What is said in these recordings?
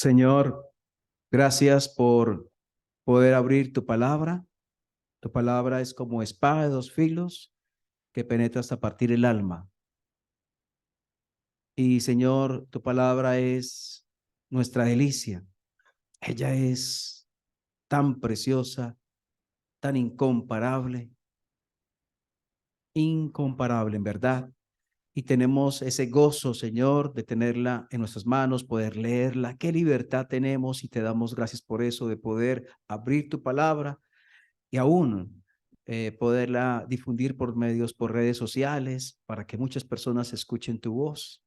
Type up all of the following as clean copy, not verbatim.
Señor, gracias por poder abrir tu palabra. Tu palabra es como espada de dos filos que penetra hasta partir el alma. Y Señor, tu palabra es nuestra delicia. Ella es tan preciosa, tan incomparable en verdad. Y tenemos ese gozo, Señor, de tenerla en nuestras manos, poder leerla. Qué libertad tenemos y te damos gracias por eso, de poder abrir tu palabra y aún poderla difundir por medios, por redes sociales, para que muchas personas escuchen tu voz.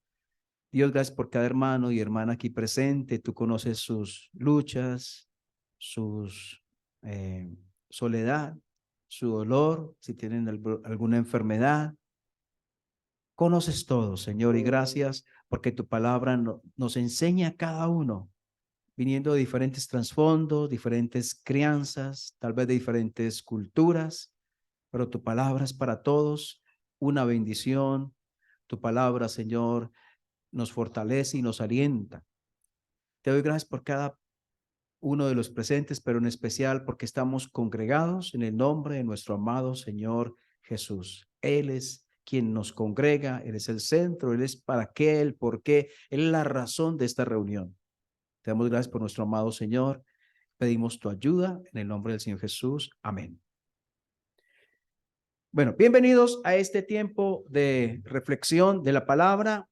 Dios, gracias por cada hermano y hermana aquí presente. Tú conoces sus luchas, sus soledad, su dolor, si tienen alguna enfermedad. Conoces todo, Señor, y gracias porque tu palabra nos enseña a cada uno, viniendo de diferentes trasfondos, diferentes crianzas, tal vez de diferentes culturas, pero tu palabra es para todos una bendición. Tu palabra, Señor, nos fortalece y nos alienta. Te doy gracias por cada uno de los presentes, pero en especial porque estamos congregados en el nombre de nuestro amado Señor Jesús. Él es quien nos congrega, Él es el centro, Él es para qué, el por qué, Él es la razón de esta reunión. Te damos gracias por nuestro amado Señor. Pedimos tu ayuda en el nombre del Señor Jesús. Amén. Bueno, bienvenidos a este tiempo de reflexión de la palabra.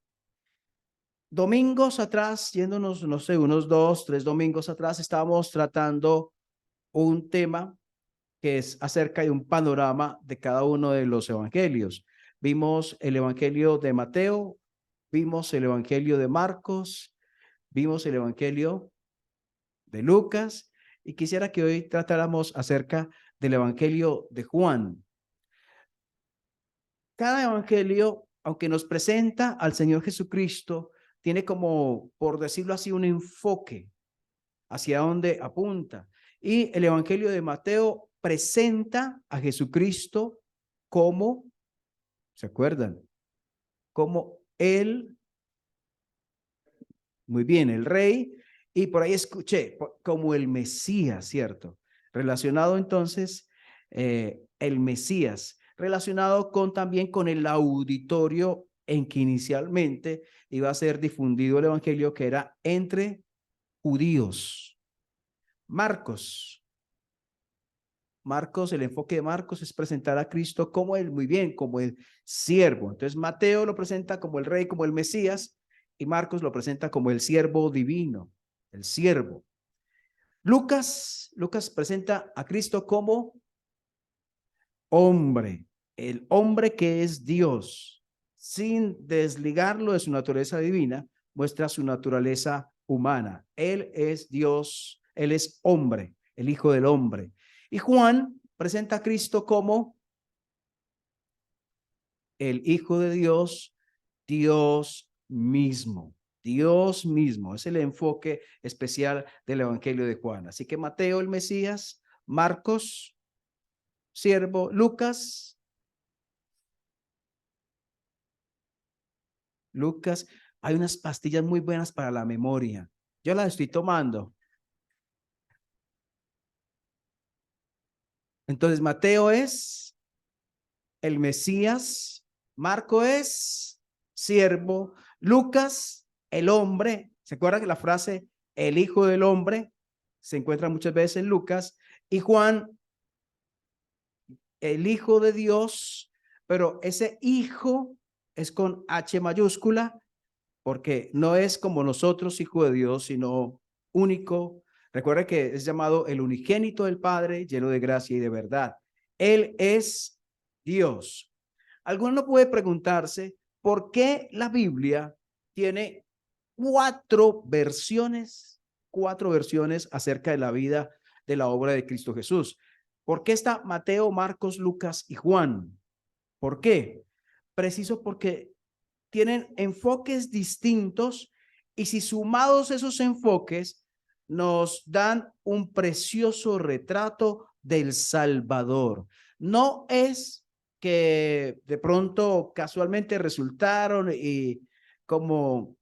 Domingos atrás, yéndonos, no sé, unos 2, 3 domingos atrás, estábamos tratando un tema que es acerca de un panorama de cada uno de los evangelios. Vimos el evangelio de Mateo, vimos el evangelio de Marcos, vimos el evangelio de Lucas, y quisiera que hoy tratáramos acerca del evangelio de Juan. Cada evangelio, aunque nos presenta al Señor Jesucristo, tiene como, por decirlo así, un enfoque hacia dónde apunta. Y el evangelio de Mateo presenta a Jesucristo como, ¿se acuerdan? Como él, muy bien, el rey, y por ahí escuché, como el Mesías, ¿cierto? Relacionado entonces, el Mesías, relacionado con también con el auditorio en que inicialmente iba a ser difundido el evangelio, que era entre judíos. Marcos, el enfoque de Marcos es presentar a Cristo como el, muy bien, como el siervo. Entonces Mateo lo presenta como el rey, como el Mesías, y Marcos lo presenta como el siervo divino, el siervo. Lucas presenta a Cristo como hombre, el hombre que es Dios, sin desligarlo de su naturaleza divina, muestra su naturaleza humana. Él es Dios, él es hombre, el Hijo del Hombre. Y Juan presenta a Cristo como el Hijo de Dios, Dios mismo. Dios mismo, es el enfoque especial del Evangelio de Juan. Así que Mateo, el Mesías, Marcos, siervo, Lucas, hay unas pastillas muy buenas para la memoria. Yo las estoy tomando. Entonces, Mateo es el Mesías, Marco es siervo, Lucas, el hombre. ¿Se acuerdan que la frase el Hijo del Hombre se encuentra muchas veces en Lucas? Y Juan, el Hijo de Dios, pero ese Hijo es con H mayúscula, porque no es como nosotros, hijo de Dios, sino único. Recuerda que es llamado el unigénito del Padre, lleno de gracia y de verdad. Él es Dios. Alguno puede preguntarse por qué la Biblia tiene cuatro versiones acerca de la vida de la obra de Cristo Jesús. ¿Por qué está Mateo, Marcos, Lucas y Juan? ¿Por qué? Preciso porque tienen enfoques distintos, y si sumados esos enfoques nos dan un precioso retrato del Salvador. No es que de pronto casualmente resultaron y como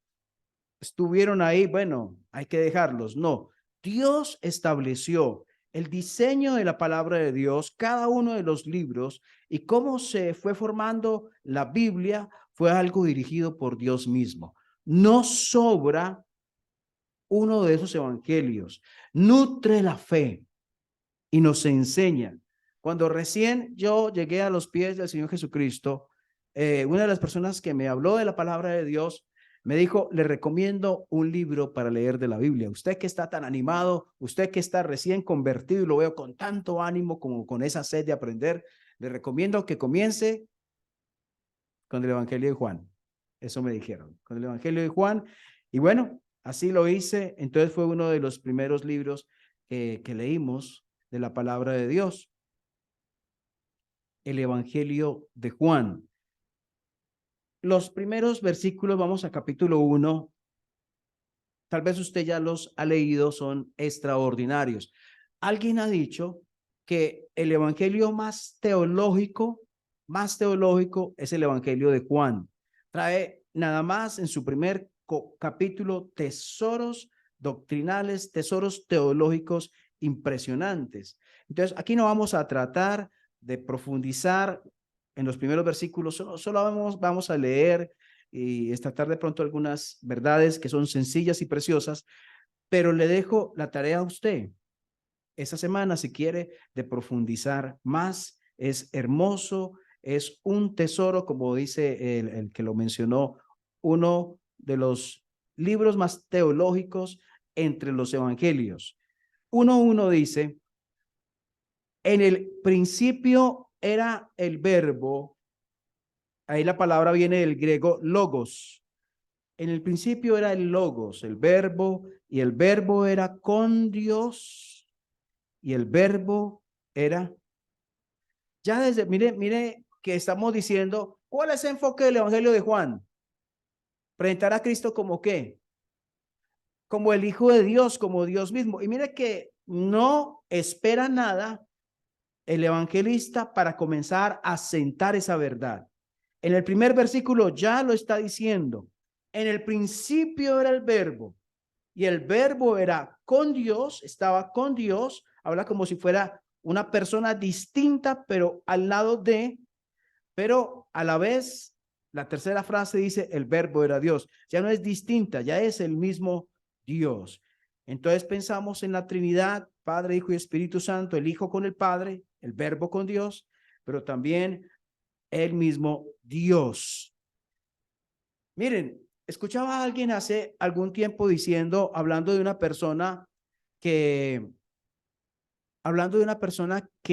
estuvieron ahí, bueno, hay que dejarlos. No, Dios estableció el diseño de la palabra de Dios, cada uno de los libros y cómo se fue formando la Biblia fue algo dirigido por Dios mismo. No sobra uno de esos evangelios, nutre la fe y nos enseña. Cuando recién yo llegué a los pies del Señor Jesucristo, una de las personas que me habló de la palabra de Dios me dijo, le recomiendo un libro para leer de la Biblia. Usted que está tan animado, usted que está recién convertido y lo veo con tanto ánimo como con esa sed de aprender, le recomiendo que comience con el Evangelio de Juan. Eso me dijeron, con el Evangelio de Juan. Y bueno, así lo hice. Entonces fue uno de los primeros libros que leímos de la palabra de Dios, el Evangelio de Juan. Los primeros versículos, vamos a capítulo 1, tal vez usted ya los ha leído, son extraordinarios. Alguien ha dicho que el Evangelio más teológico es el Evangelio de Juan. Trae nada más en su primer capítulo tesoros doctrinales, tesoros teológicos impresionantes. Entonces, aquí no vamos a tratar de profundizar en los primeros versículos, solo vamos a leer y tratar de pronto algunas verdades que son sencillas y preciosas, pero le dejo la tarea a usted. Esa semana, si quiere, de profundizar más, es hermoso, es un tesoro, como dice el que lo mencionó, uno de los libros más teológicos entre los evangelios. 1:1 dice, en el principio era el verbo, ahí la palabra viene del griego logos. En el principio era el logos, el verbo, y el verbo era con Dios, y el verbo era, ya desde, mire que estamos diciendo, ¿cuál es el enfoque del Evangelio de Juan? Presentar a Cristo como qué, como el Hijo de Dios, como Dios mismo. Y mire que no espera nada el evangelista para comenzar a sentar esa verdad. En el primer versículo ya lo está diciendo. En el principio era el verbo y el verbo era con Dios, estaba con Dios, habla como si fuera una persona distinta, pero al lado de, pero a la vez, la tercera frase dice, el verbo era Dios. Ya no es distinta, ya es el mismo Dios. Entonces pensamos en la Trinidad, Padre, Hijo y Espíritu Santo, el Hijo con el Padre, el verbo con Dios, pero también el mismo Dios. Miren, escuchaba a alguien hace algún tiempo diciendo, hablando de una persona que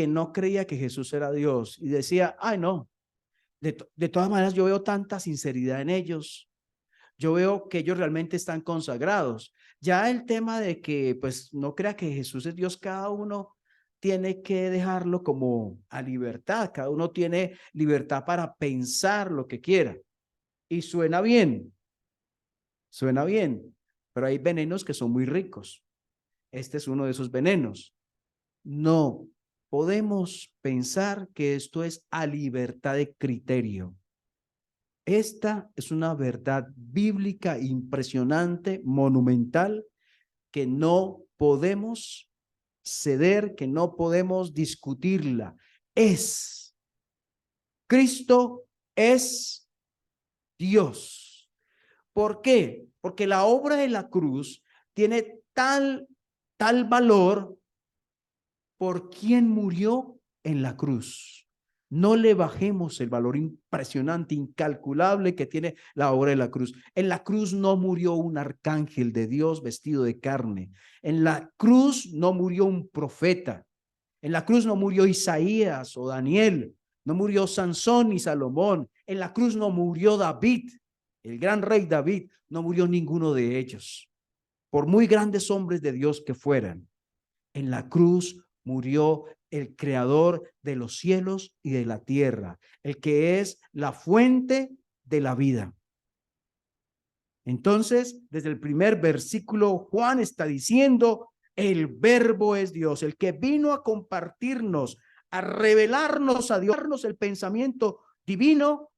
no creía que Jesús era Dios y decía, ay no, de todas maneras yo veo tanta sinceridad en ellos, yo veo que ellos realmente están consagrados. Ya el tema de que pues no crea que Jesús es Dios, cada uno tiene que dejarlo como a libertad, cada uno tiene libertad para pensar lo que quiera. Y suena bien, pero hay venenos que son muy ricos. Este es uno de esos venenos. No podemos pensar que esto es a libertad de criterio. Esta es una verdad bíblica impresionante, monumental, que no podemos ceder, que no podemos discutirla. Cristo es Dios. ¿Por qué? Porque la obra de la cruz tiene tal valor por quien murió en la cruz. No le bajemos el valor impresionante, incalculable que tiene la obra de la cruz. En la cruz no murió un arcángel de Dios vestido de carne. En la cruz no murió un profeta. En la cruz no murió Isaías o Daniel. No murió Sansón ni Salomón. En la cruz no murió David, el gran rey David. No murió ninguno de ellos. Por muy grandes hombres de Dios que fueran. En la cruz murió el creador de los cielos y de la tierra, el que es la fuente de la vida. Entonces, desde el primer versículo, Juan está diciendo, el verbo es Dios, el que vino a compartirnos, a revelarnos, a Dios, el pensamiento divino,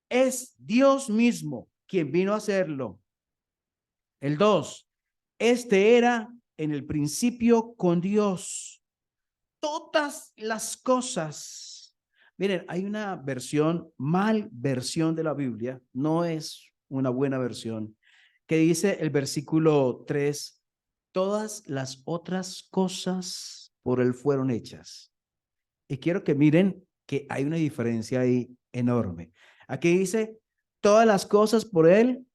es Dios mismo quien vino a hacerlo. El 2, este era en el principio con Dios. Todas las cosas. Miren, hay una versión de la Biblia, no es una buena versión, que dice el versículo 3, todas las otras cosas por él fueron hechas. Y quiero que miren que hay una diferencia ahí enorme. Aquí dice, todas las cosas por él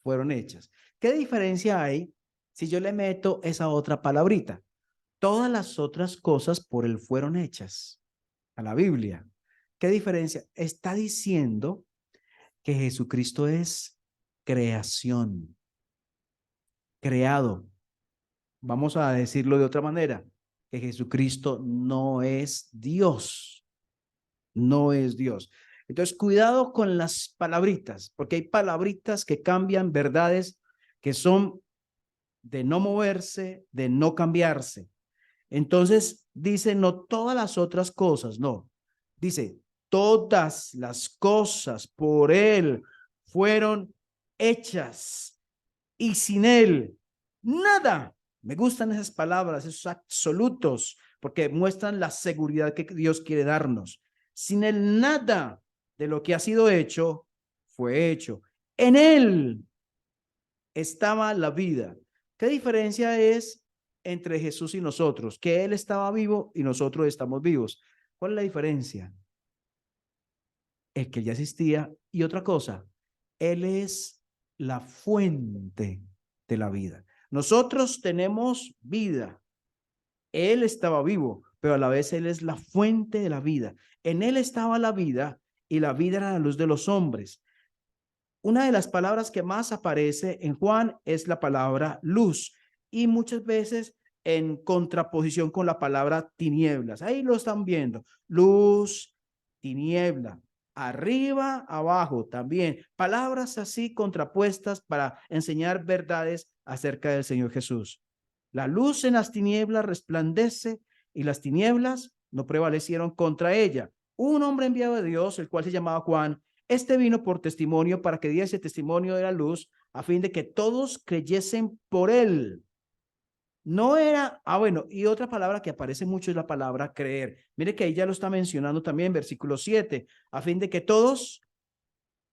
fueron hechas. ¿Qué diferencia hay si yo le meto esa otra palabrita? Todas las otras cosas por él fueron hechas a la Biblia. ¿Qué diferencia? Está diciendo que Jesucristo es creación, creado. Vamos a decirlo de otra manera, que Jesucristo no es Dios, no es Dios. Entonces, cuidado con las palabritas, porque hay palabritas que cambian verdades que son de no moverse, de no cambiarse. Entonces dice, no todas las otras cosas, no. Dice, todas las cosas por él fueron hechas y sin él, nada. Me gustan esas palabras, esos absolutos, porque muestran la seguridad que Dios quiere darnos. Sin él, nada de lo que ha sido hecho fue hecho. En él estaba la vida. ¿Qué diferencia es entre Jesús y nosotros? Que él estaba vivo y nosotros estamos vivos. ¿Cuál es la diferencia? El que ya existía. Y otra cosa, él es la fuente de la vida. Nosotros tenemos vida. Él estaba vivo, pero a la vez él es la fuente de la vida. En él estaba la vida y la vida era la luz de los hombres. Una de las palabras que más aparece en Juan es la palabra luz y muchas veces en contraposición con la palabra tinieblas. Ahí lo están viendo. Luz, tiniebla, arriba, abajo también. Palabras así contrapuestas para enseñar verdades acerca del Señor Jesús. La luz en las tinieblas resplandece y las tinieblas no prevalecieron contra ella. Un hombre enviado de Dios, el cual se llamaba Juan, este vino por testimonio para que diese testimonio de la luz, a fin de que todos creyesen por él. No era, bueno, y otra palabra que aparece mucho es la palabra creer. Mire que ahí ya lo está mencionando también, versículo 7, a fin de que todos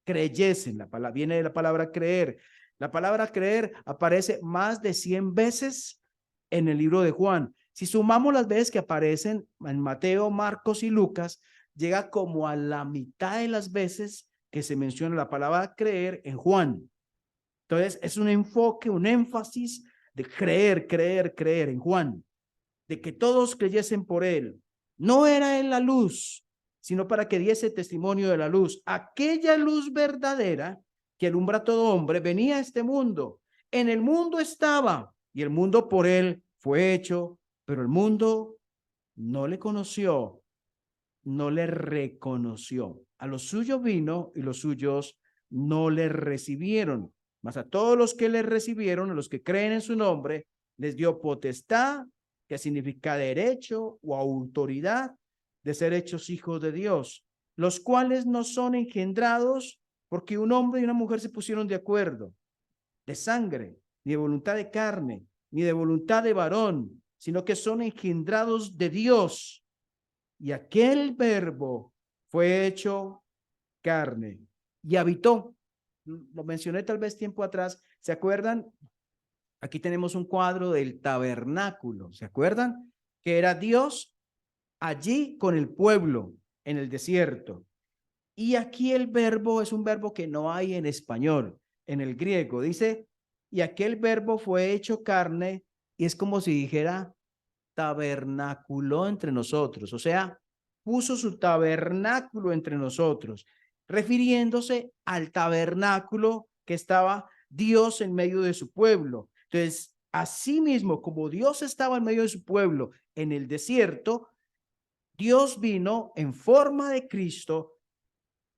creyesen. La palabra viene de la palabra creer. La palabra creer aparece más de 100 veces en el libro de Juan. Si sumamos las veces que aparecen en Mateo, Marcos y Lucas, llega como a la mitad de las veces que se menciona la palabra creer en Juan. Entonces, es un enfoque, un énfasis de creer, creer, creer en Juan, de que todos creyesen por él. No era en la luz, sino para que diese testimonio de la luz. Aquella luz verdadera que alumbra a todo hombre venía a este mundo. En el mundo estaba y el mundo por él fue hecho, pero el mundo no le conoció, no le reconoció. A los suyos vino y los suyos no le recibieron. Mas a todos los que le recibieron, a los que creen en su nombre, les dio potestad, que significa derecho o autoridad, de ser hechos hijos de Dios, los cuales no son engendrados porque un hombre y una mujer se pusieron de acuerdo, de sangre, ni de voluntad de carne, ni de voluntad de varón, sino que son engendrados de Dios. Y aquel verbo fue hecho carne y habitó. Lo mencioné tal vez tiempo atrás. ¿Se acuerdan? Aquí tenemos un cuadro del tabernáculo. ¿Se acuerdan? Que era Dios allí con el pueblo en el desierto. Y aquí el verbo es un verbo que no hay en español, en el griego. Dice, y aquel verbo fue hecho carne y es como si dijera tabernáculo entre nosotros. O sea, puso su tabernáculo entre nosotros, refiriéndose al tabernáculo que estaba Dios en medio de su pueblo. Entonces, así mismo como Dios estaba en medio de su pueblo en el desierto, Dios vino en forma de Cristo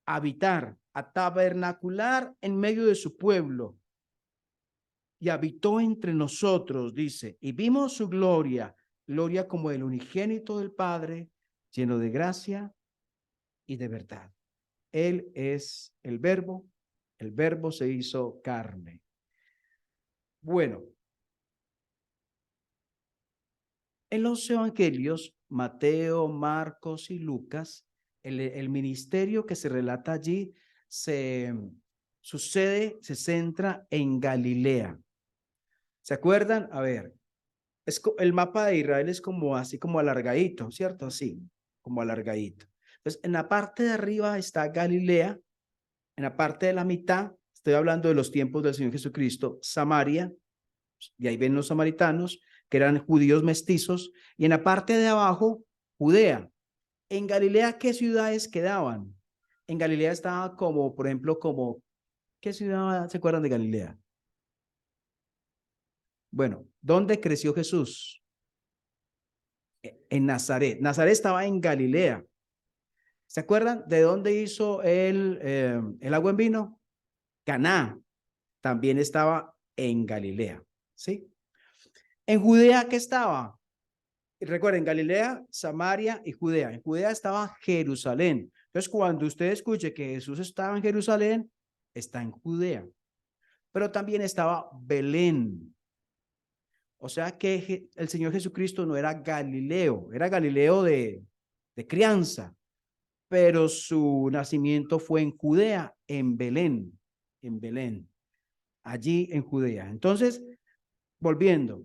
a habitar, a tabernacular en medio de su pueblo y habitó entre nosotros, dice, y vimos su gloria, gloria como el unigénito del Padre, lleno de gracia y de verdad. Él es el verbo se hizo carne. Bueno, en los evangelios, Mateo, Marcos y Lucas, el ministerio que se relata allí se centra en Galilea. ¿Se acuerdan? A ver, el mapa de Israel es como así, como alargadito, ¿cierto? Así, como alargadito. Entonces, en la parte de arriba está Galilea, en la parte de la mitad, estoy hablando de los tiempos del Señor Jesucristo, Samaria, y ahí ven los samaritanos, que eran judíos mestizos, y en la parte de abajo, Judea. En Galilea, ¿qué ciudades quedaban? En Galilea estaba como, por ejemplo, como, ¿qué ciudad se acuerdan de Galilea? Bueno, ¿dónde creció Jesús? En Nazaret. Nazaret estaba en Galilea. ¿Se acuerdan de dónde hizo el agua en vino? Caná. También estaba en Galilea. ¿Sí? En Judea, ¿qué estaba? Recuerden, Galilea, Samaria y Judea. En Judea estaba Jerusalén. Entonces, cuando usted escuche que Jesús estaba en Jerusalén, está en Judea. Pero también estaba Belén. O sea que el Señor Jesucristo no era Galileo, era Galileo de crianza, pero su nacimiento fue en Judea, en Belén, allí en Judea. Entonces, volviendo,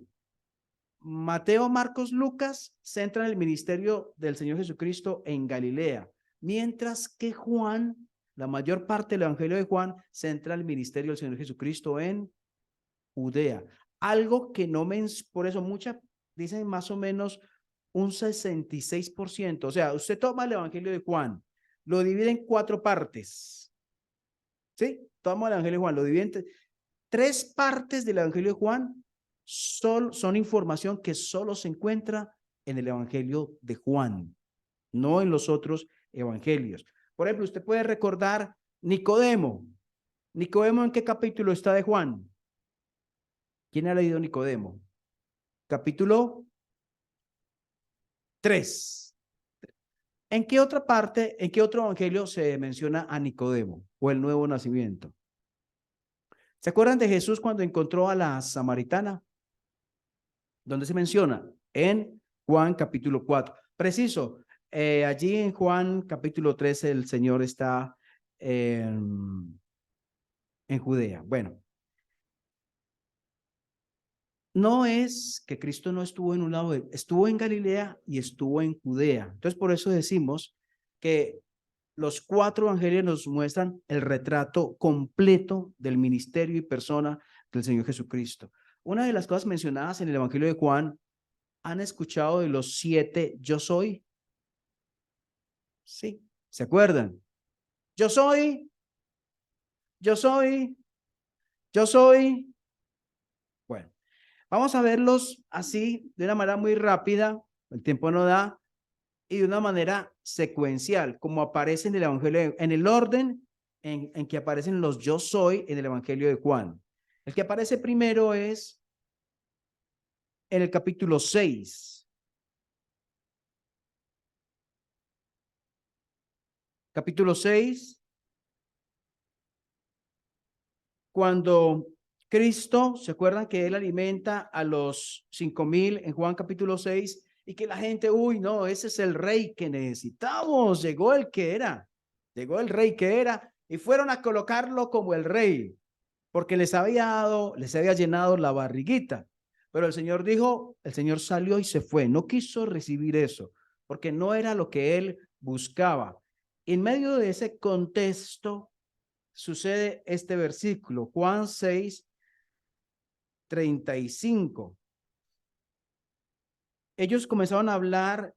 Mateo, Marcos, Lucas centran el ministerio del Señor Jesucristo en Galilea, mientras que Juan, la mayor parte del Evangelio de Juan, centra el ministerio del Señor Jesucristo en Judea. Algo que no por eso muchas dicen más o menos un 66%. O sea, usted toma el Evangelio de Juan, lo divide en 4 partes. ¿Sí? Toma el Evangelio de Juan, lo divide en 3 partes del Evangelio de Juan son información que solo se encuentra en el Evangelio de Juan, no en los otros evangelios. Por ejemplo, usted puede recordar Nicodemo. ¿Nicodemo en qué capítulo está de Juan? ¿Quién ha leído Nicodemo? Capítulo 3. ¿En qué otra parte, en qué otro evangelio se menciona a Nicodemo o el nuevo nacimiento? ¿Se acuerdan de Jesús cuando encontró a la samaritana? ¿Dónde se menciona? En Juan capítulo 4. Preciso, allí en Juan capítulo 13 el Señor está en Judea. Bueno, no es que Cristo no estuvo en un lado, estuvo en Galilea y estuvo en Judea. Entonces, por eso decimos que los 4 evangelios nos muestran el retrato completo del ministerio y persona del Señor Jesucristo. Una de las cosas mencionadas en el Evangelio de Juan, ¿han escuchado de los 7 yo soy? Sí, ¿se acuerdan? Yo soy, yo soy, yo soy. Bueno, vamos a verlos así de una manera muy rápida, el tiempo no da, y de una manera secuencial, como aparece en el Evangelio, en el orden en que aparecen los yo soy en el Evangelio de Juan. El que aparece primero es en el capítulo 6. Capítulo 6, cuando Cristo, ¿se acuerdan que él alimenta a los 5,000 en Juan capítulo 6? Y que la gente, uy, no, ese es el rey que necesitamos. Llegó el que era, llegó el rey que era, y fueron a colocarlo como el rey, porque les había llenado la barriguita. Pero el Señor dijo, el Señor salió y se fue. No quiso recibir eso, porque no era lo que él buscaba. En medio de ese contexto sucede este versículo, Juan 6:35. Ellos comenzaron a hablar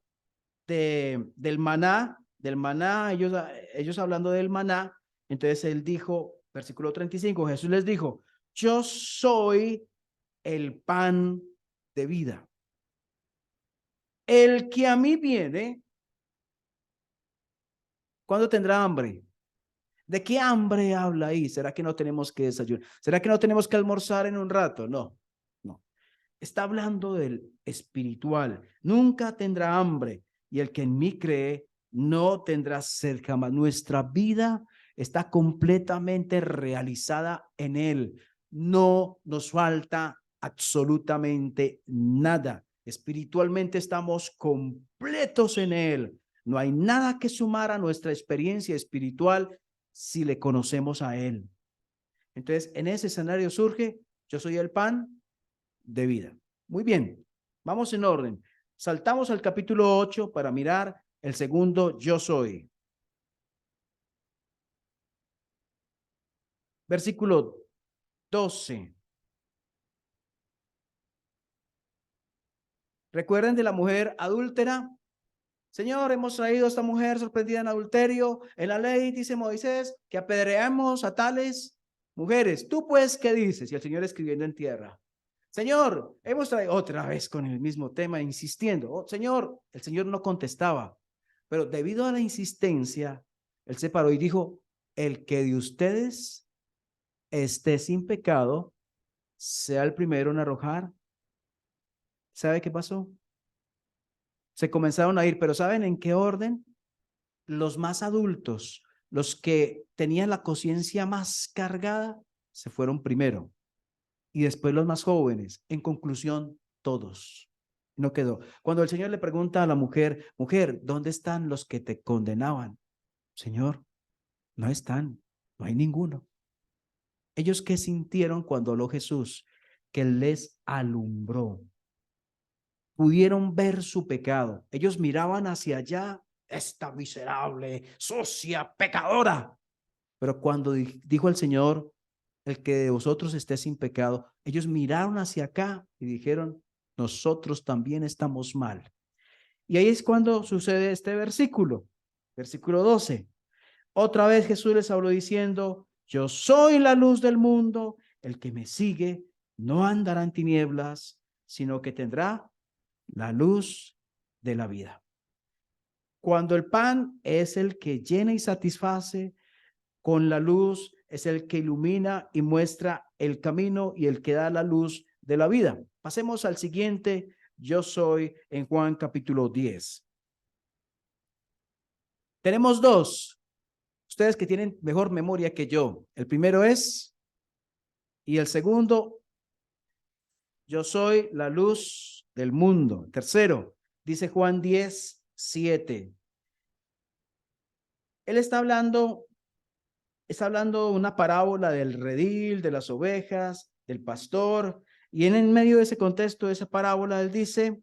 del maná, ellos hablando del maná. Entonces él dijo, versículo 35, Jesús les dijo, yo soy el pan de vida. El que a mí viene, ¿cuándo tendrá hambre? ¿De qué hambre habla ahí? ¿Será que no tenemos que desayunar? ¿Será que no tenemos que almorzar en un rato? No, no. Está hablando del espiritual. Nunca tendrá hambre, y el que en mí cree no tendrá sed jamás. Nuestra vida está completamente realizada en él. no nos falta absolutamente nada. Espiritualmente estamos completos en Él. No hay nada que sumar a nuestra experiencia espiritual si le conocemos a Él. Entonces, en ese escenario surge, yo soy el pan de vida. Muy bien, vamos en orden. Saltamos al capítulo 8 para mirar el segundo yo soy. Versículo 12. ¿Recuerden de la mujer adúltera? Señor, hemos traído a esta mujer sorprendida en adulterio. En la ley dice Moisés que apedreamos a tales mujeres. ¿Tú pues qué dices? Y el Señor escribiendo en tierra. Señor, hemos traído otra vez con el mismo tema, insistiendo. Oh, Señor, el Señor no contestaba. Pero debido a la insistencia, Él se paró y dijo, el que de ustedes esté sin pecado, sea el primero en arrojar. ¿Sabe qué pasó? Se comenzaron a ir, pero ¿saben en qué orden? Los más adultos, los que tenían la conciencia más cargada, se fueron primero. Y después los más jóvenes. En conclusión, todos. No quedó. Cuando el Señor le pregunta a la mujer, mujer, ¿dónde están los que te condenaban? Señor, no están, no hay ninguno. ¿Ellos qué sintieron cuando habló Jesús? Que les alumbró. Pudieron ver su pecado. Ellos miraban hacia allá, esta miserable, sucia, pecadora. Pero cuando dijo el Señor, el que de vosotros esté sin pecado, ellos miraron hacia acá y dijeron, nosotros también estamos mal. Y ahí es cuando sucede este versículo, versículo 12. Otra vez Jesús les habló diciendo, yo soy la luz del mundo, el que me sigue no andará en tinieblas, sino que tendrá la luz de la vida. Cuando el pan es el que llena y satisface, con la luz es el que ilumina y muestra el camino y el que da la luz de la vida. Pasemos al siguiente, yo soy en Juan capítulo 10. Tenemos dos, ustedes que tienen mejor memoria que yo. El primero es, y el segundo, yo soy la luz del mundo. Tercero, dice Juan 10:7. Él está hablando una parábola del redil, de las ovejas, del pastor, y en medio de ese contexto de esa parábola, él dice,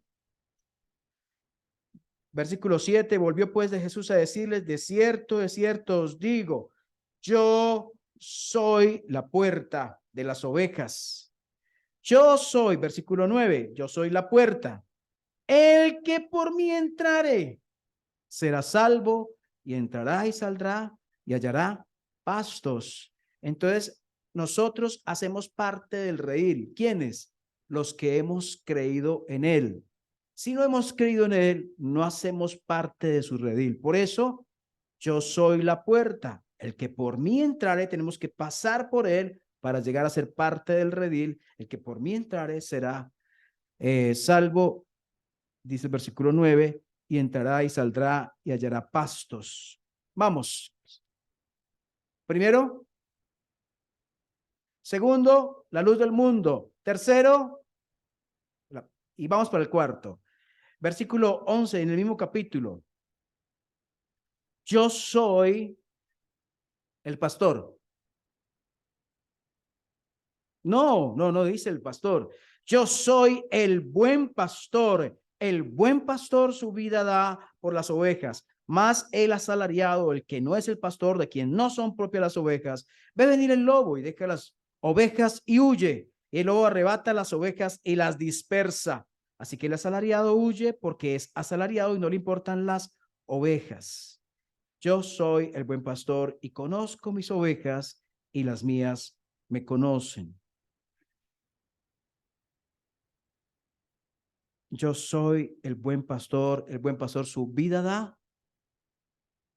versículo 7, volvió pues de Jesús a decirles, de cierto os digo, yo soy la puerta de las ovejas. Yo soy, versículo 9, yo soy la puerta. El que por mí entrare será salvo y entrará y saldrá y hallará pastos. Entonces, nosotros hacemos parte del redil. ¿Quiénes? Los que hemos creído en él. Si no hemos creído en él, no hacemos parte de su redil. Por eso, yo soy la puerta. El que por mí entrare, tenemos que pasar por él para llegar a ser parte del redil. El que por mí entrare será salvo, dice el versículo 9, y entrará y saldrá y hallará pastos. Vamos. Primero. Segundo, la luz del mundo. Tercero, y vamos para el cuarto. Versículo 11 en el mismo capítulo. Yo soy el pastor. No dice el pastor. Yo soy el buen pastor. El buen pastor su vida da por las ovejas, más el asalariado, el que no es el pastor, de quien no son propias las ovejas, ve venir el lobo y deja las ovejas y huye. Y el lobo arrebata las ovejas y las dispersa. Así que el asalariado huye porque es asalariado y no le importan las ovejas. Yo soy el buen pastor y conozco mis ovejas y las mías me conocen. Yo soy el buen pastor su vida da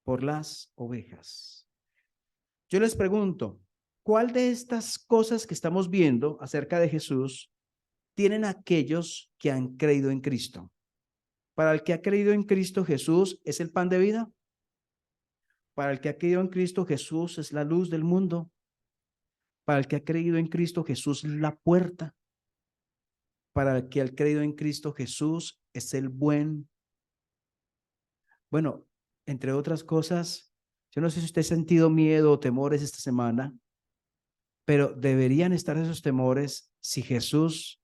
por las ovejas. Yo les pregunto, ¿cuál de estas cosas que estamos viendo acerca de Jesús tienen aquellos que han creído en Cristo? Para el que ha creído en Cristo, Jesús es el pan de vida. Para el que ha creído en Cristo, Jesús es la luz del mundo. Para el que ha creído en Cristo Jesús es la puerta. Para el que ha creído en Cristo Jesús es el buen. Bueno, entre otras cosas, yo no sé si usted ha sentido miedo o temores esta semana, pero deberían estar esos temores si Jesús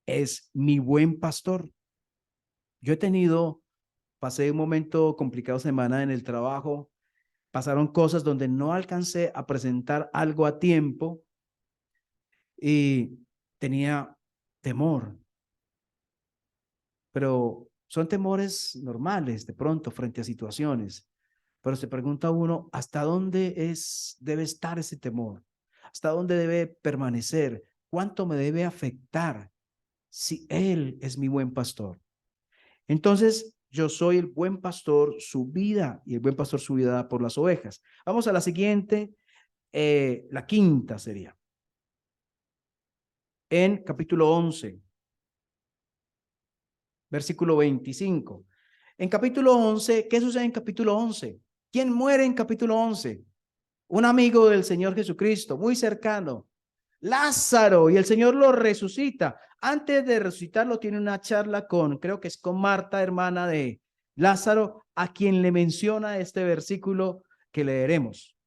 es mi buen pastor. Yo pasé un momento complicado semana en el trabajo, pasaron cosas donde no alcancé a presentar algo a tiempo y tenía temor, pero son temores normales de pronto frente a situaciones. Pero se pregunta uno, ¿hasta dónde debe estar ese temor? ¿Hasta dónde debe permanecer? ¿Cuánto me debe afectar si Él es mi buen pastor? Entonces, yo soy el buen pastor, su vida, y el buen pastor su vida da por las ovejas. Vamos a la siguiente, la quinta sería. En capítulo 11, versículo 25. En capítulo 11, ¿qué sucede en capítulo 11? ¿Quién muere en capítulo 11? Un amigo del Señor Jesucristo, muy cercano, Lázaro, y el Señor lo resucita. Antes de resucitarlo, tiene una charla creo que es con Marta, hermana de Lázaro, a quien le menciona este versículo que leeremos.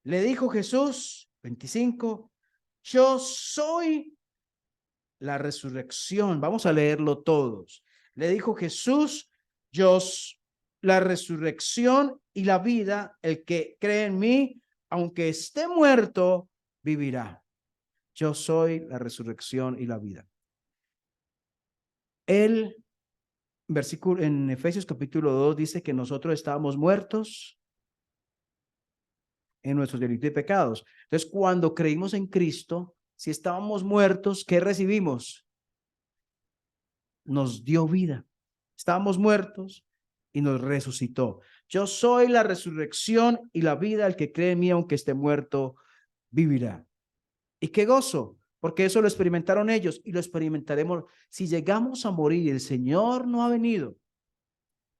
Le dijo Jesús, 25, yo soy la resurrección. Vamos a leerlo todos. Le dijo Jesús, yo la resurrección y la vida, el que cree en mí, aunque esté muerto, vivirá. Yo soy la resurrección y la vida. El versículo en Efesios capítulo 2 dice que nosotros estábamos muertos en nuestros delitos y pecados. Entonces, cuando creímos en Cristo, si estábamos muertos, ¿qué recibimos? Nos dio vida. Estábamos muertos y nos resucitó. Yo soy la resurrección y la vida. El que cree en mí, aunque esté muerto, vivirá. Y qué gozo, porque eso lo experimentaron ellos y lo experimentaremos. Si llegamos a morir y el Señor no ha venido,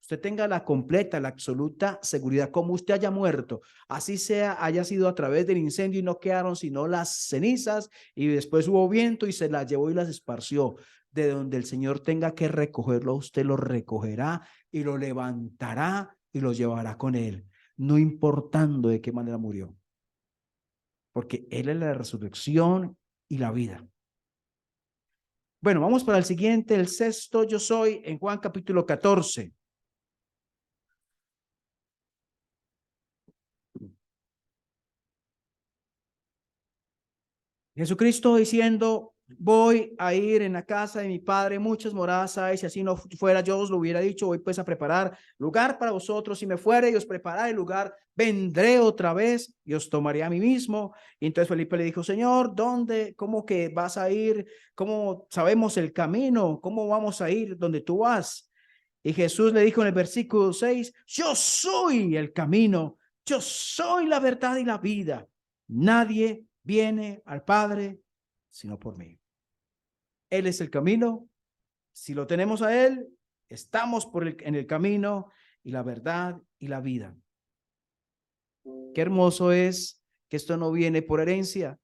usted tenga la completa, la absoluta seguridad, como usted haya muerto, así sea, haya sido a través del incendio y no quedaron sino las cenizas y después hubo viento y se las llevó y las esparció. De donde el Señor tenga que recogerlo, usted lo recogerá y lo levantará y lo llevará con él, no importando de qué manera murió, porque Él es la resurrección y la vida. Bueno, vamos para el siguiente, el sexto yo soy, en Juan capítulo 14. Jesucristo diciendo, voy a ir en la casa de mi Padre, muchas moradas hay, si así no fuera yo os lo hubiera dicho, voy pues a preparar lugar para vosotros, si me fuere y os prepararé el lugar, vendré otra vez y os tomaré a mí mismo. Y entonces Felipe le dijo, Señor, ¿dónde? ¿Cómo que vas a ir? ¿Cómo sabemos el camino? ¿Cómo vamos a ir donde tú vas? Y Jesús le dijo en el versículo 6, yo soy el camino, yo soy la verdad y la vida. Nadie viene al Padre sino por mí. Él es el camino. Si lo tenemos a Él, estamos en el camino y la verdad y la vida. Qué hermoso es que esto no viene por herencia.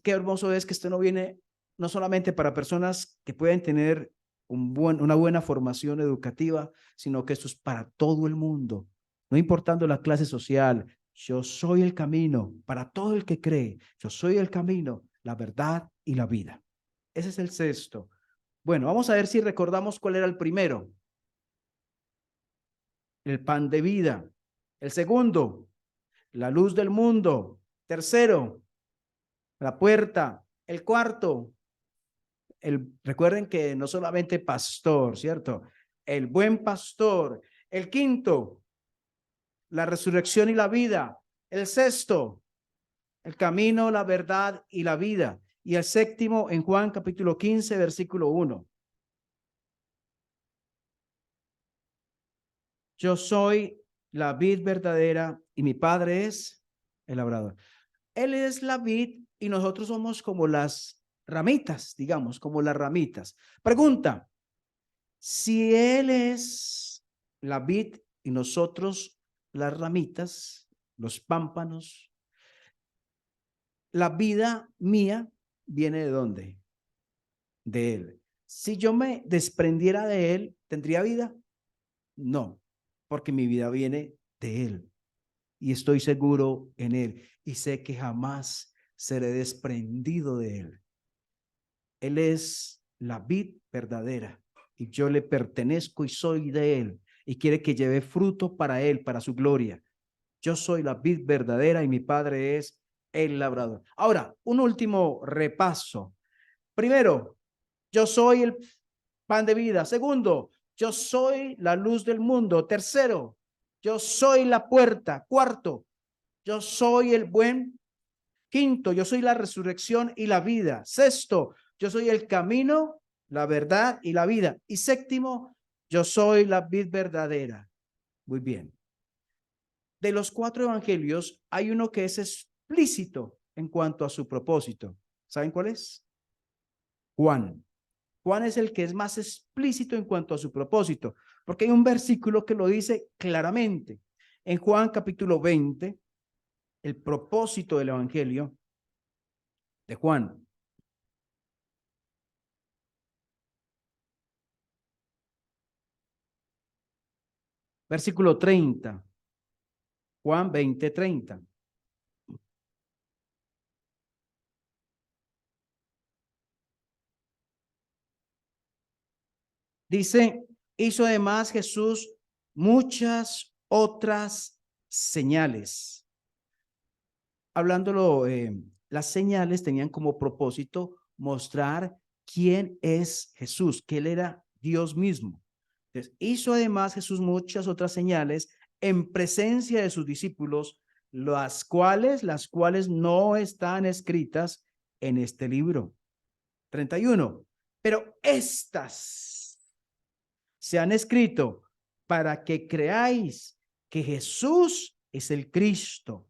Qué hermoso es que esto no viene no solamente para personas que pueden tener una buena formación educativa, sino que esto es para todo el mundo, no importando la clase social. Yo soy el camino para todo el que cree. Yo soy el camino, la verdad y la vida. Ese es el sexto. Bueno, vamos a ver si recordamos cuál era el primero. El pan de vida. El segundo, la luz del mundo. Tercero, la puerta. El cuarto, recuerden que no solamente pastor, ¿cierto? El buen pastor. El quinto, la resurrección y la vida. El sexto, el camino, la verdad y la vida. Y el séptimo en Juan capítulo 15, versículo 1. Yo soy la vid verdadera y mi padre es el labrador. Él es la vid y nosotros somos como las ramitas, digamos, como las ramitas. Pregunta, si Él es la vid y nosotros las ramitas, los pámpanos, La vida mía viene ¿de dónde? De Él. Si yo me desprendiera de Él, ¿tendría vida? No, porque mi vida viene de Él y estoy seguro en Él y sé que jamás seré desprendido de Él. Él es la vid verdadera y yo le pertenezco y soy de Él y quiere que lleve fruto para Él, para su gloria. Yo soy la vid verdadera y mi Padre es el labrador. Ahora, un último repaso. Primero, yo soy el pan de vida. Segundo, yo soy la luz del mundo. Tercero, yo soy la puerta. Cuarto, yo soy el buen. Quinto, yo soy la resurrección y la vida. Sexto, yo soy el camino, la verdad y la vida. Y séptimo, yo soy la vid verdadera. Muy bien. De los cuatro evangelios, hay uno que es explícito en cuanto a su propósito. ¿Saben cuál es? Juan. Juan es el que es más explícito en cuanto a su propósito, porque hay un versículo que lo dice claramente. En Juan capítulo 20, el propósito del evangelio de Juan. Versículo 30. Juan 20:30. Dice, hizo además Jesús muchas otras señales. Hablándolo, las señales tenían como propósito mostrar quién es Jesús, que él era Dios mismo. Entonces, hizo además Jesús muchas otras señales en presencia de sus discípulos, las cuales no están escritas en este libro. 31. Pero estas se han escrito para que creáis que Jesús es el Cristo,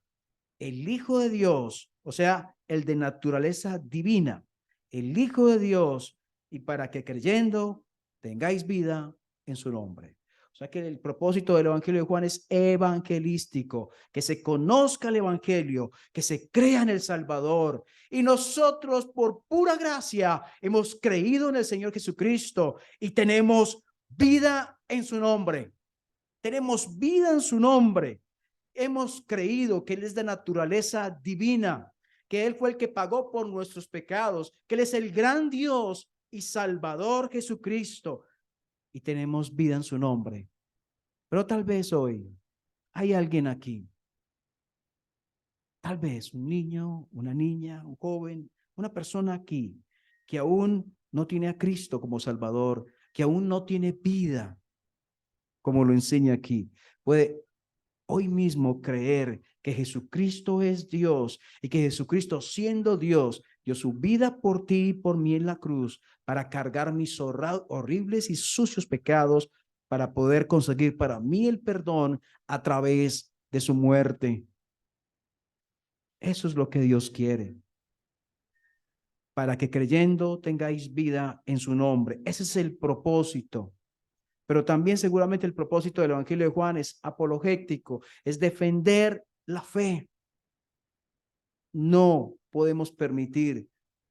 el Hijo de Dios, o sea, el de naturaleza divina, el Hijo de Dios, y para que creyendo tengáis vida en su nombre. O sea que el propósito del Evangelio de Juan es evangelístico, que se conozca el Evangelio, que se crea en el Salvador. Y nosotros por pura gracia hemos creído en el Señor Jesucristo y tenemos vida en su nombre. Tenemos vida en su nombre. Hemos creído que Él es de naturaleza divina, que Él fue el que pagó por nuestros pecados, que Él es el gran Dios y Salvador Jesucristo. Y tenemos vida en su nombre. Pero tal vez hoy hay alguien aquí, tal vez un niño, una niña, un joven, una persona aquí que aún no tiene a Cristo como Salvador, que aún no tiene vida, como lo enseña aquí. Puede hoy mismo creer que Jesucristo es Dios y que Jesucristo, siendo Dios, dio su vida por ti y por mí en la cruz para cargar mis horribles y sucios pecados, para poder conseguir para mí el perdón a través de su muerte. Eso es lo que Dios quiere, para que creyendo tengáis vida en su nombre. Ese es el propósito. Pero también seguramente el propósito del Evangelio de Juan es apologético, es defender la fe. No podemos permitir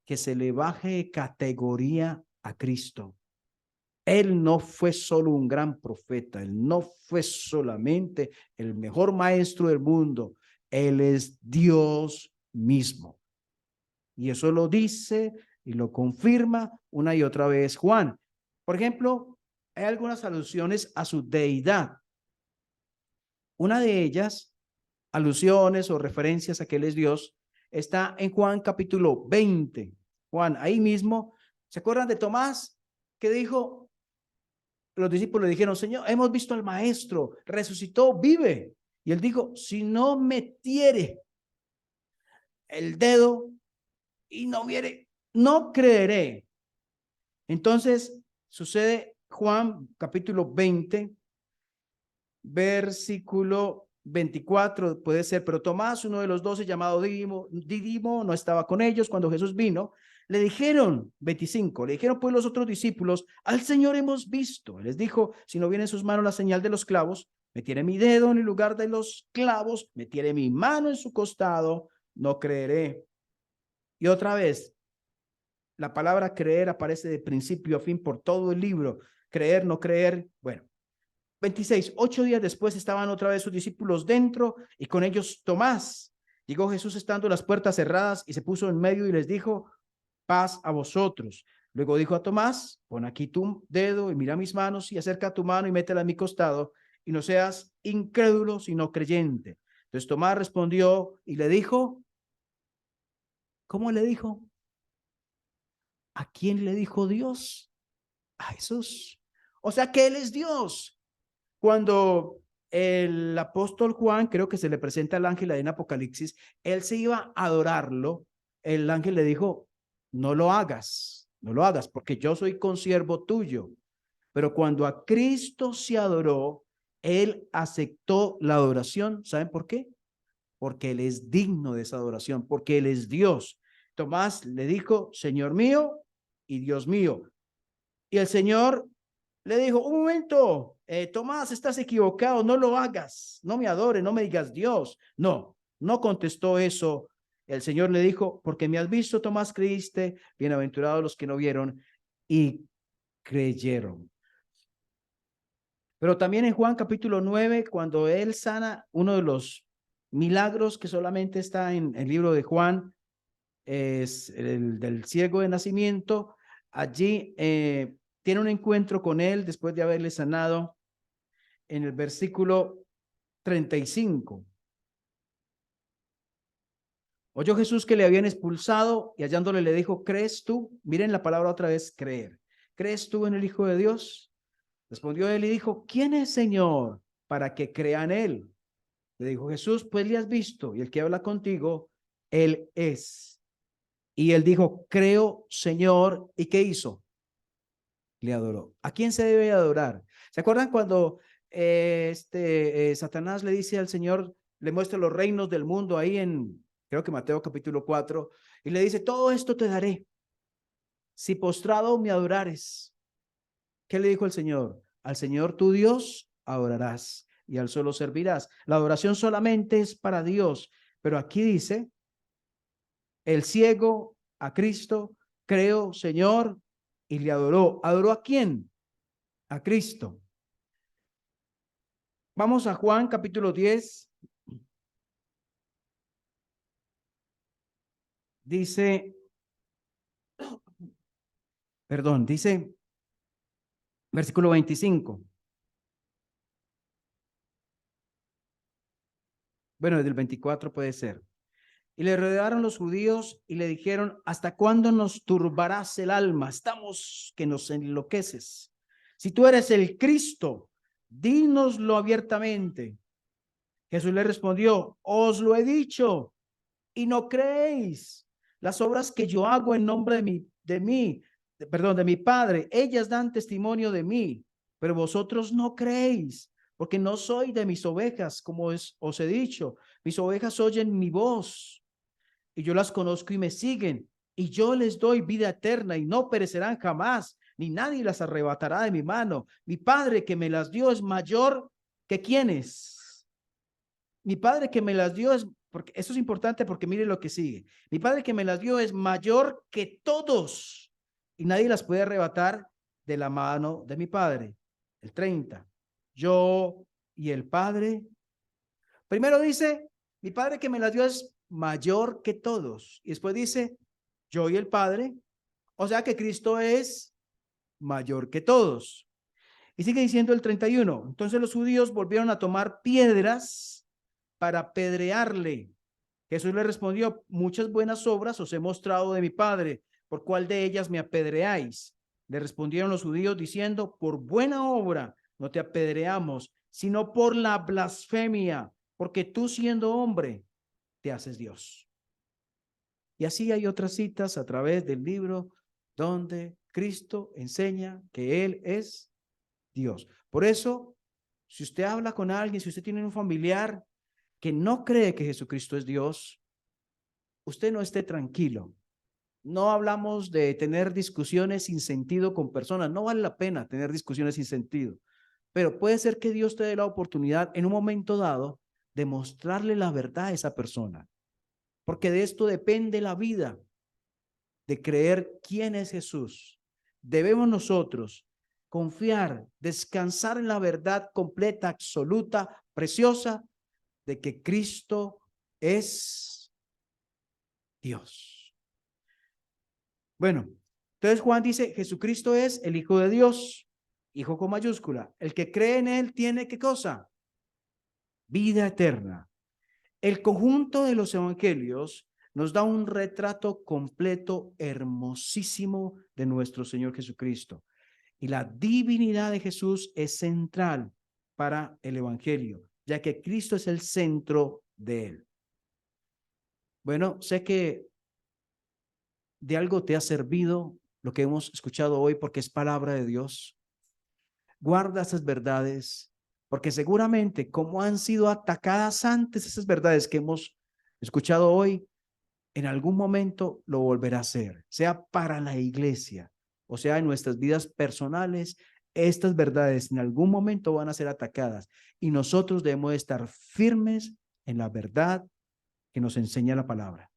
que se le baje categoría a Cristo. Él no fue solo un gran profeta, él no fue solamente el mejor maestro del mundo, él es Dios mismo. Y eso lo dice y lo confirma una y otra vez Juan. Por ejemplo, hay algunas alusiones a su deidad. Una de ellas, alusiones o referencias a que Él es Dios, está en Juan capítulo 20. Juan, ahí mismo, ¿se acuerdan de Tomás que dijo? Los discípulos le dijeron, Señor, hemos visto al Maestro, resucitó, vive. Y Él dijo, si no metiere el dedo y no viere, no creeré. Entonces sucede Juan capítulo 20, versículo 24 puede ser, pero Tomás, uno de los 12, llamado Dídimo, no estaba con ellos cuando Jesús vino. Le dijeron, 25, le dijeron pues los otros discípulos, al Señor hemos visto. Él les dijo, si no viene en sus manos la señal de los clavos, metiere mi dedo en el lugar de los clavos, metiere mi mano en su costado, no creeré. Y otra vez, la palabra creer aparece de principio a fin por todo el libro. Creer, no creer. Bueno, 26, 8 días después estaban otra vez sus discípulos dentro y con ellos Tomás. Llegó Jesús estando las puertas cerradas y se puso en medio y les dijo, paz a vosotros. Luego dijo a Tomás, pon aquí tu dedo y mira mis manos y acerca tu mano y métela en mi costado y no seas incrédulo sino creyente. Entonces Tomás respondió y le dijo, ¿cómo le dijo? ¿A quién le dijo Dios? A Jesús. O sea que Él es Dios. Cuando el apóstol Juan, creo que se le presenta al ángel en Apocalipsis, él se iba a adorarlo, el ángel le dijo, no lo hagas, no lo hagas, porque yo soy consiervo tuyo. Pero cuando a Cristo se adoró, él aceptó la adoración. ¿Saben por qué? Porque él es digno de esa adoración, porque él es Dios. Tomás le dijo, Señor mío y Dios mío. Y el Señor le dijo, un momento, Tomás, estás equivocado, no lo hagas, no me adores, no me digas Dios. No, no contestó eso. El Señor le dijo, porque me has visto, Tomás, creíste, bienaventurados los que no vieron y creyeron. Pero también en Juan capítulo 9, cuando él sana uno de los milagros que solamente está en el libro de Juan, es el del ciego de nacimiento, allí tiene un encuentro con él después de haberle sanado en el versículo 35. Oyó Jesús que le habían expulsado y hallándole le dijo, ¿crees tú? Miren la palabra otra vez, creer. ¿Crees tú en el Hijo de Dios? Respondió él y dijo, ¿quién es Señor para que crea en él? Le dijo Jesús, pues le has visto y el que habla contigo, él es. Y él dijo, creo, Señor. ¿Y qué hizo? Le adoró. ¿A quién se debe adorar? ¿Se acuerdan cuando Satanás le dice al Señor, le muestra los reinos del mundo ahí en, creo que Mateo capítulo 4, y le dice, todo esto te daré si postrado me adorares? ¿Qué le dijo el Señor? Al Señor tu Dios adorarás y al solo servirás. La adoración solamente es para Dios, pero aquí dice, el ciego a Cristo, creo, Señor, y le adoró. ¿Adoró a quién? A Cristo. Vamos a Juan capítulo 10. Dice, dice versículo 25. Bueno, desde el 24 puede ser. Y le rodearon los judíos y le dijeron, ¿hasta cuándo nos turbarás el alma? Estamos que nos enloqueces. Si tú eres el Cristo, dínoslo abiertamente. Jesús le respondió, os lo he dicho y no creéis. Las obras que yo hago en nombre de mi Padre, ellas dan testimonio de mí, pero vosotros no creéis, porque no soy de mis ovejas, como os he dicho. Mis ovejas oyen mi voz y yo las conozco y me siguen, y yo les doy vida eterna y no perecerán jamás, ni nadie las arrebatará de mi mano. Mi Padre que me las dio es mayor que quienes. Mi Padre que me las dio es, porque eso es importante porque mire lo que sigue. Mi Padre que me las dio es mayor que todos y nadie las puede arrebatar de la mano de mi Padre. El 30. Yo y el Padre. Primero dice, mi Padre que me las dio es mayor que todos. Y después dice, yo y el Padre. O sea que Cristo es mayor que todos. Y sigue diciendo el 31. Entonces los judíos volvieron a tomar piedras para apedrearle. Jesús le respondió, muchas buenas obras os he mostrado de mi Padre, ¿por cuál de ellas me apedreáis? Le respondieron los judíos diciendo, por buena obra no te apedreamos, sino por la blasfemia, porque tú siendo hombre te haces Dios. Y así hay otras citas a través del libro donde Cristo enseña que Él es Dios. Por eso, si usted habla con alguien, si usted tiene un familiar que no cree que Jesucristo es Dios, usted no esté tranquilo. No hablamos de tener discusiones sin sentido con personas. No vale la pena tener discusiones sin sentido. Pero puede ser que Dios te dé la oportunidad en un momento dado de mostrarle la verdad a esa persona. Porque de esto depende la vida. de creer quién es Jesús, debemos nosotros confiar, descansar en la verdad completa, absoluta, preciosa, de que Cristo es Dios. Bueno, entonces Juan dice, Jesucristo es el Hijo de Dios, Hijo con mayúscula. El que cree en él tiene, ¿qué cosa? Vida eterna. El conjunto de los evangelios nos da un retrato completo, hermosísimo de nuestro Señor Jesucristo. Y la divinidad de Jesús es central para el evangelio, ya que Cristo es el centro de él. Bueno, sé que de algo te ha servido lo que hemos escuchado hoy porque es palabra de Dios. Guarda esas verdades, porque seguramente como han sido atacadas antes esas verdades que hemos escuchado hoy, en algún momento lo volverá a hacer, sea para la iglesia, o sea, en nuestras vidas personales, estas verdades en algún momento van a ser atacadas y nosotros debemos estar firmes en la verdad que nos enseña la palabra.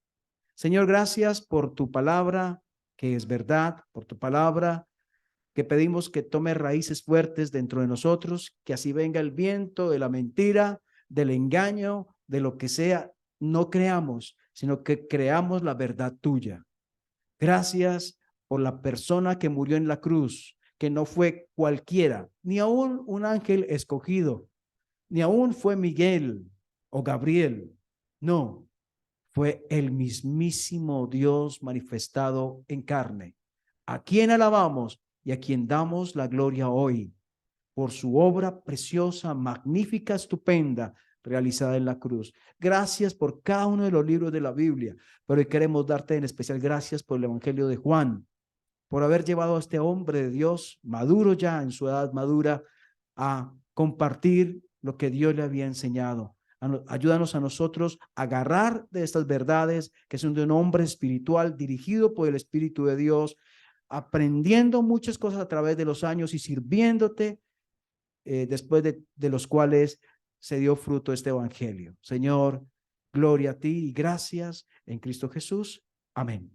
Señor, gracias por tu palabra, que es verdad, por tu palabra, que pedimos que tome raíces fuertes dentro de nosotros, que así venga el viento de la mentira, del engaño, de lo que sea, no creamos, sino que creamos la verdad tuya. Gracias por la persona que murió en la cruz, que no fue cualquiera, ni aún un ángel escogido, ni aún fue Miguel o Gabriel. No, fue el mismísimo Dios manifestado en carne, a quien alabamos y a quien damos la gloria hoy por su obra preciosa, magnífica, estupenda, realizada en la cruz. Gracias por cada uno de los libros de la Biblia, pero hoy queremos darte en especial gracias por el Evangelio de Juan, por haber llevado a este hombre de Dios, maduro ya en su edad madura, a compartir lo que Dios le había enseñado. Ayúdanos a nosotros a agarrar de estas verdades que son de un hombre espiritual dirigido por el Espíritu de Dios, aprendiendo muchas cosas a través de los años y sirviéndote después de los cuales se dio fruto este evangelio. Señor, gloria a ti y gracias en Cristo Jesús. Amén.